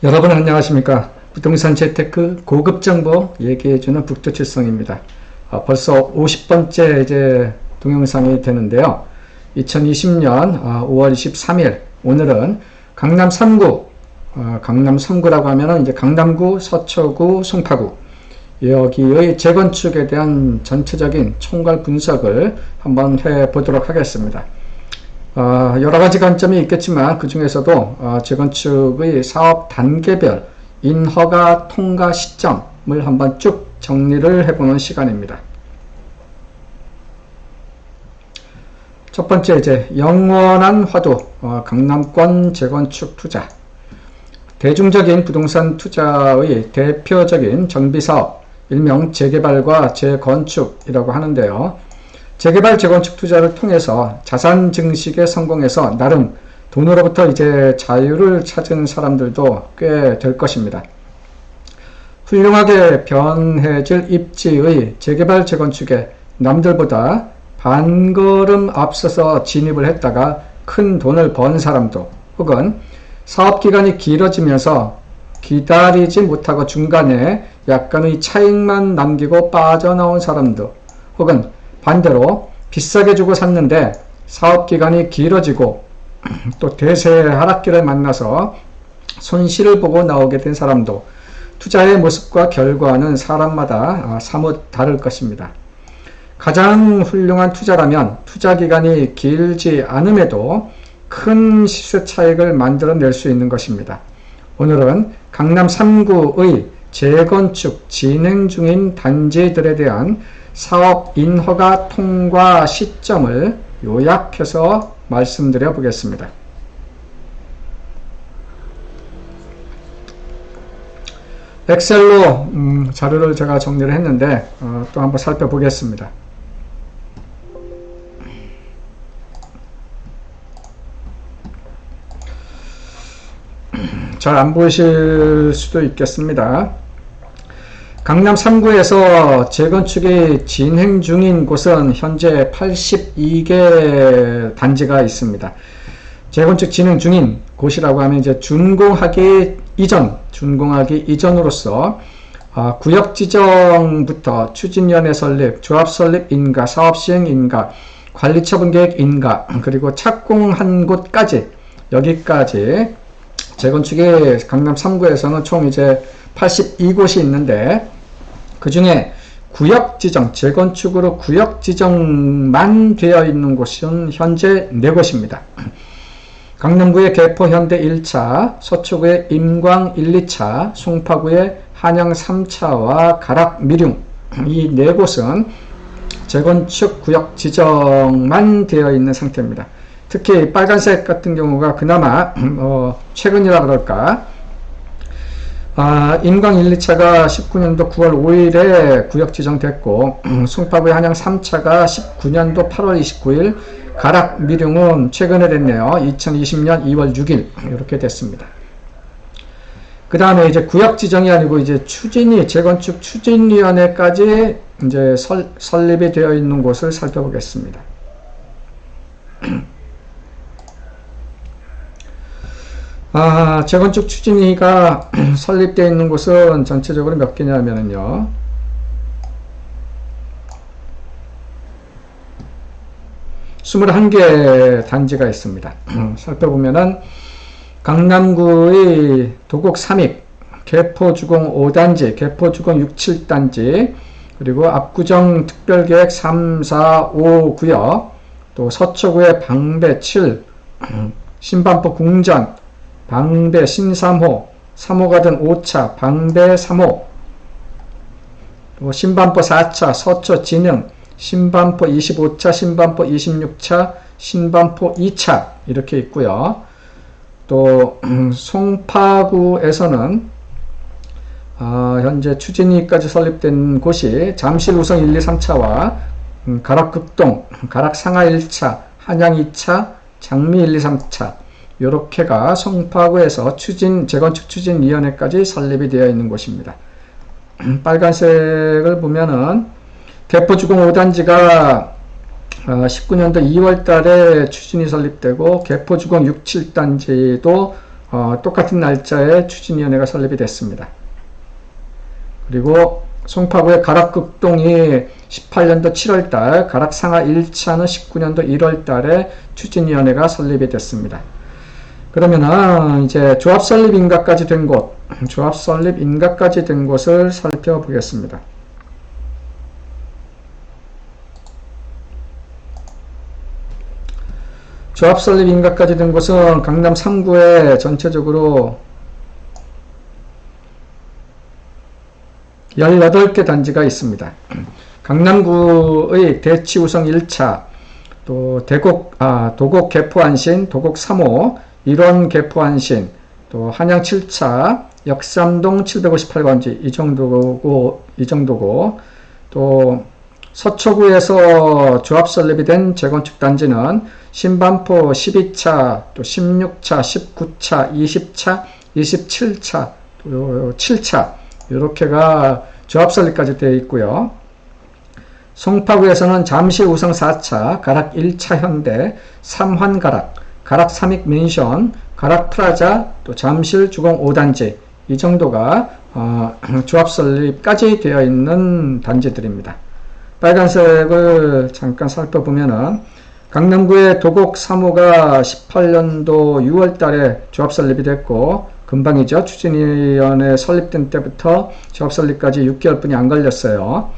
여러분 안녕하십니까. 부동산 재테크 고급 정보 얘기해주는 북두칠성입니다. 벌써 50번째 이제 동영상이 되는데요. 2020년 5월 23일 오늘은 강남 3구, 강남 3구라고 하면은 이제 강남구, 서초구, 송파구 여기의 재건축에 대한 전체적인 총괄 분석을 한번 해보도록 하겠습니다. 여러가지 관점이 있겠지만 그 중에서도 재건축의 사업 단계별 인허가 통과 시점을 한번 쭉 정리를 해보는 시간입니다. 첫 번째 이제 영원한 화두 강남권 재건축 투자. 대중적인 부동산 투자의 대표적인 정비사업 일명 재개발과 재건축이라고 하는데요. 재개발 재건축 투자를 통해서 자산 증식에 성공해서 나름 돈으로부터 이제 자유를 찾은 사람들도 꽤 될 것입니다. 훌륭하게 변해질 입지의 재개발 재건축에 남들보다 반걸음 앞서서 진입을 했다가 큰 돈을 번 사람도, 혹은 사업기간이 길어지면서 기다리지 못하고 중간에 약간의 차익만 남기고 빠져나온 사람도, 혹은 반대로 비싸게 주고 샀는데 사업기간이 길어지고 또 대세 하락기를 만나서 손실을 보고 나오게 된 사람도, 투자의 모습과 결과는 사람마다 사뭇 다를 것입니다. 가장 훌륭한 투자라면 투자기간이 길지 않음에도 큰 시세 차익을 만들어낼 수 있는 것입니다. 오늘은 강남 3구의 재건축 진행 중인 단지들에 대한 사업 인허가 통과 시점을 요약해서 말씀드려 보겠습니다. 엑셀로 자료를 제가 정리를 했는데 또 한번 살펴보겠습니다. 잘 안 보이실 수도 있겠습니다. 강남 3구에서 재건축이 진행 중인 곳은 현재 82개 단지가 있습니다. 재건축 진행 중인 곳이라고 하면 이제 준공하기 이전으로서 구역 지정부터 추진위원회 설립, 조합 설립 인가, 사업 시행 인가, 관리처분 계획 인가, 그리고 착공한 곳까지, 여기까지 재건축이 강남 3구에서는 총 이제 82곳이 있는데, 그 중에 구역 지정, 재건축으로 구역 지정만 되어 있는 곳은 현재 4곳입니다. 강남구의 개포 현대 1차, 서초구의 임광 1, 2차, 송파구의 한양 3차와 가락 미룡, 이 4곳은 재건축 구역 지정만 되어 있는 상태입니다. 특히 빨간색 같은 경우가 그나마 최근이라 그럴까, 임광 1, 2차가 19년도 9월 5일에 구역 지정됐고, 송파구의 한양 3차가 19년도 8월 29일, 가락 미룡은 최근에 됐네요. 2020년 2월 6일 이렇게 됐습니다. 그 다음에 이제 구역 지정이 아니고 이제 재건축 추진위원회까지 이제 설립이 되어 있는 곳을 살펴보겠습니다. 재건축 추진위가 설립되어 있는 곳은 전체적으로 몇 개냐면요. 21개 단지가 있습니다. 살펴보면은 강남구의 도곡 3입, 개포주공 5단지, 개포주공 6, 7단지, 그리고 압구정 특별계획 3, 4, 5 구역, 또 서초구의 방배 7, 신반포 궁전, 방배 신삼호, 3호 가든 5차, 방배 3호, 또 신반포 4차, 서초 진흥, 신반포 25차, 신반포 26차, 신반포 2차 이렇게 있고요. 또 송파구에서는 현재 추진위까지 설립된 곳이 잠실 우성 1, 2, 3차와 가락극동, 가락상하 1차, 한양 2차, 장미 1, 2, 3차 요렇게가 송파구에서 재건축 추진위원회까지 설립이 되어 있는 곳입니다. 빨간색을 보면은 개포주공 5단지가 19년도 2월 달에 추진이 설립되고, 개포주공 6, 7단지도 똑같은 날짜에 추진위원회가 설립이 됐습니다. 그리고 송파구의 가락극동이 18년도 7월달, 가락상하 1차는 19년도 1월달에 추진위원회가 설립이 됐습니다. 그러면은 이제 조합 설립 인가까지 된 곳, 조합 설립 인가까지 된 곳을 살펴보겠습니다. 조합 설립 인가까지 된 곳은 강남 3구에 전체적으로 18개 단지가 있습니다. 강남구의 대치우성 1차, 또 도곡 개포안신, 도곡 3호, 일원 개포안신, 또 한양 7차, 역삼동 758번지 이 정도고, 또 서초구에서 조합 설립이 된 재건축 단지는 신반포 12차, 또 16차, 19차, 20차, 27차, 또 7차 이렇게가 조합 설립까지 되어 있고요. 송파구에서는 잠실 우성 4차, 가락 1차 현대, 삼환가락, 가락 삼익 맨션, 가락 프라자, 또 잠실 주공 5단지 이 정도가 조합 설립까지 되어 있는 단지들입니다. 빨간색을 잠깐 살펴보면은 강남구의 도곡 3호가 18년도 6월달에 조합 설립이 됐고 금방이죠. 추진위원회 설립된 때부터 조합 설립까지 6개월뿐이 안 걸렸어요.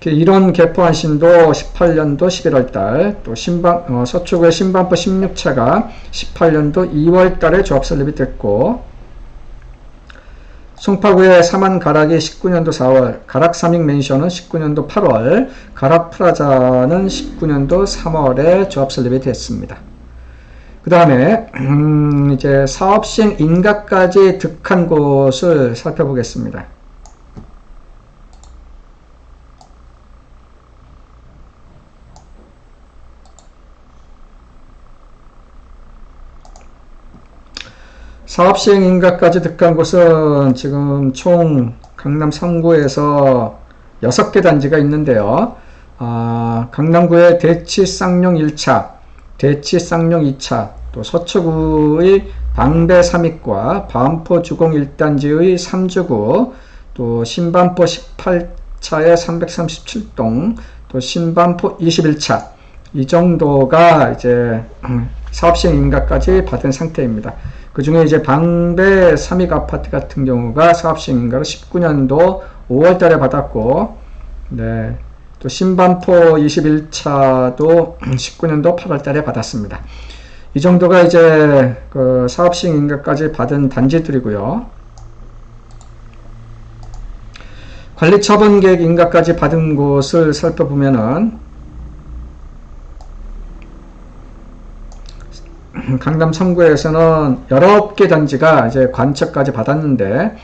이런 개포안신도 18년도 11월달, 또 서초구의 신반포 16차가 18년도 2월달에 조합 설립이 됐고, 송파구의 삼환가락이 19년도 4월, 가락 삼익 맨션은 19년도 8월, 가락 프라자는 19년도 3월에 조합 설립이 됐습니다. 그 다음에 이제 사업시행 인가까지 득한 곳을 살펴보겠습니다. 사업시행 인가까지 득한 곳은 지금 총 강남 3구에서 6개 단지가 있는데요. 강남구의 대치 쌍용 1차, 대치 쌍용 2차, 또 서초구의 방배 3익과 반포 주공 1단지의 3주구, 또 신반포 18차의 337동, 또 신반포 21차 이 정도가 이제 사업시행 인가까지 받은 상태입니다. 그 중에 이제 방배 3익 아파트 같은 경우가 사업시행 인가를 19년도 5월달에 받았고, 네, 또 신반포 21차도 19년도 8월달에 받았습니다. 이 정도가 이제 그 사업시행 인가까지 받은 단지들이고요. 관리처분계획 인가까지 받은 곳을 살펴보면은 강남 3구에서는 19개 단지가 이제 관측까지 받았는데,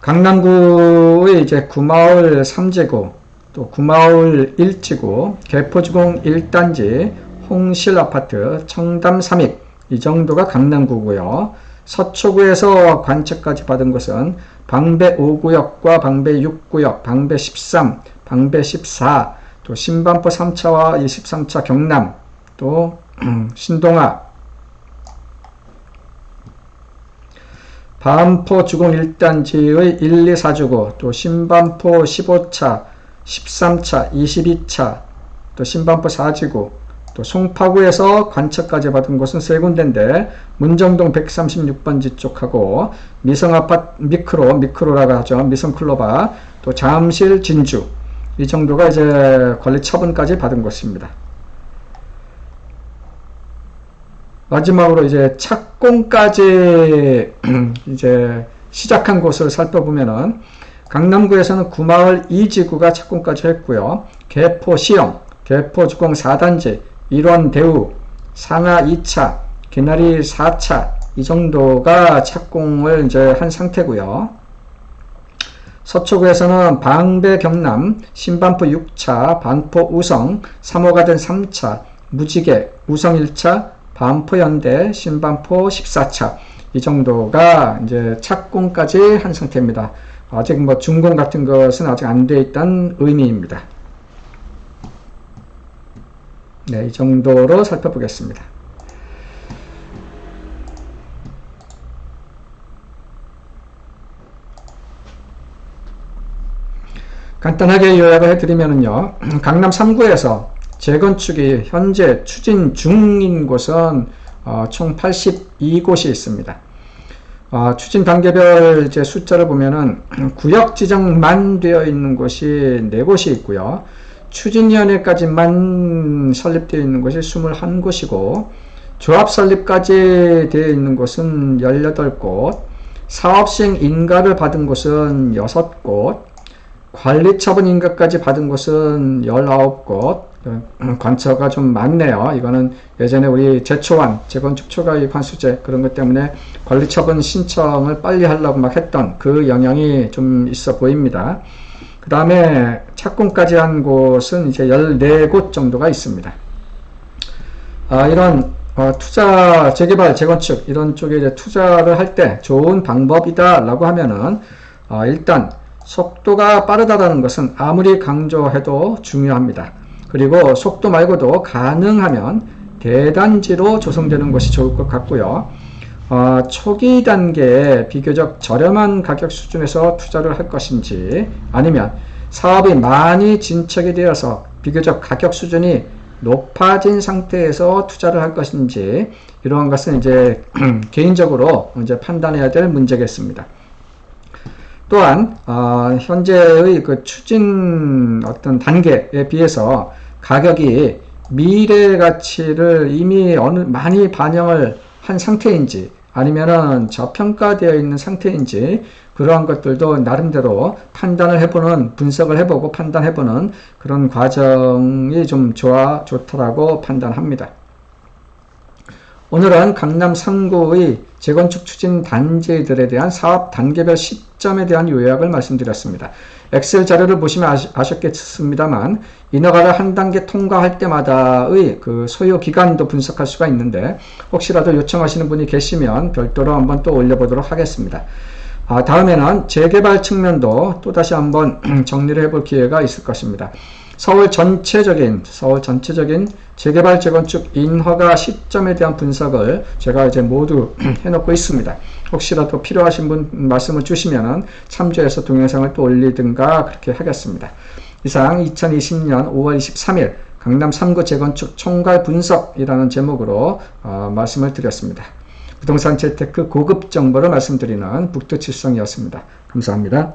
강남구의 이제 구마을 3지구, 또 구마을 1지구, 개포주공 1단지, 홍실 아파트, 청담 3익 이 정도가 강남구고요. 서초구에서 관측까지 받은 것은 방배 5구역과 방배 6구역, 방배 13, 방배 14, 또 신반포 3차와 23차 경남, 또 신동아, 반포 주공 1단지의 1, 2, 4주구, 또 신반포 15차, 13차, 22차, 또 신반포 4지구, 또 송파구에서 관측까지 받은 곳은 세 군데인데, 문정동 136번지 쪽하고, 미성아파트, 미크로라고 하죠. 미성클로바, 또 잠실 진주, 이 정도가 이제 관리 처분까지 받은 곳입니다. 마지막으로 이제 착공까지 이제 시작한 곳을 살펴보면은 강남구에서는 구마을 2지구가 착공까지 했고요. 개포시형, 개포주공 4단지, 일원 대우, 상하 2차, 개나리 4차 이 정도가 착공을 이제 한 상태고요. 서초구에서는 방배 경남, 신반포 6차, 반포 우성, 3호가든 3차, 무지개, 우성 1차, 반포 현대, 신반포 14차 이 정도가 이제 착공까지 한 상태입니다. 아직 뭐 준공 같은 것은 아직 안 돼 있다는 의미입니다. 네, 이 정도로 살펴보겠습니다. 간단하게 요약을 해드리면요. 강남 3구에서 재건축이 현재 추진 중인 곳은 총 82곳이 있습니다. 추진 단계별 이제 숫자를 보면은 구역 지정만 되어 있는 곳이 4곳이 있고요. 추진위원회까지만 설립되어 있는 곳이 21곳이고, 조합 설립까지 되어 있는 곳은 18곳, 사업시행 인가를 받은 곳은 6곳, 관리처분 인가까지 받은 곳은 19곳, 관처가 좀 많네요. 이거는 예전에 우리 제초안, 재건축 초과이익 환수제 그런 것 때문에 관리처분 신청을 빨리 하려고 막 했던 그 영향이 좀 있어 보입니다. 그 다음에 착공까지 한 곳은 이제 14곳 정도가 있습니다. 이런 투자, 재개발, 재건축 이런 쪽에 이제 투자를 할 때 좋은 방법이다 라고 하면은 일단 속도가 빠르다라는 것은 아무리 강조해도 중요합니다. 그리고 속도 말고도 가능하면 대단지로 조성되는 것이 좋을 것 같고요. 초기 단계에 비교적 저렴한 가격 수준에서 투자를 할 것인지, 아니면 사업이 많이 진척이 되어서 비교적 가격 수준이 높아진 상태에서 투자를 할 것인지, 이러한 것은 이제 개인적으로 이제 판단해야 될 문제겠습니다. 또한 현재의 그 추진 어떤 단계에 비해서 가격이 미래 가치를 이미 많이 반영을 한 상태인지, 아니면은 저평가되어 있는 상태인지, 그러한 것들도 나름대로 판단을 해보는, 분석을 해보고 판단해보는 그런 과정이 좀 좋다라고 판단합니다. 오늘은 강남 3구의 재건축 추진 단지들에 대한 사업 단계별 시점에 대한 요약을 말씀드렸습니다. 엑셀 자료를 보시면 아셨겠습니다만, 인허가를 한 단계 통과할 때마다의 그 소요 기간도 분석할 수가 있는데, 혹시라도 요청하시는 분이 계시면 별도로 한번 또 올려보도록 하겠습니다. 다음에는 재개발 측면도 또다시 한번 정리를 해볼 기회가 있을 것입니다. 서울 전체적인 재개발 재건축 인허가 시점에 대한 분석을 제가 이제 모두 해놓고 있습니다. 혹시라도 필요하신 분 말씀을 주시면 참조해서 동영상을 또 올리든가 그렇게 하겠습니다. 이상 2020년 5월 23일 강남 3구 재건축 총괄 분석이라는 제목으로 말씀을 드렸습니다. 부동산 재테크 고급 정보를 말씀드리는 북두칠성이었습니다. 감사합니다.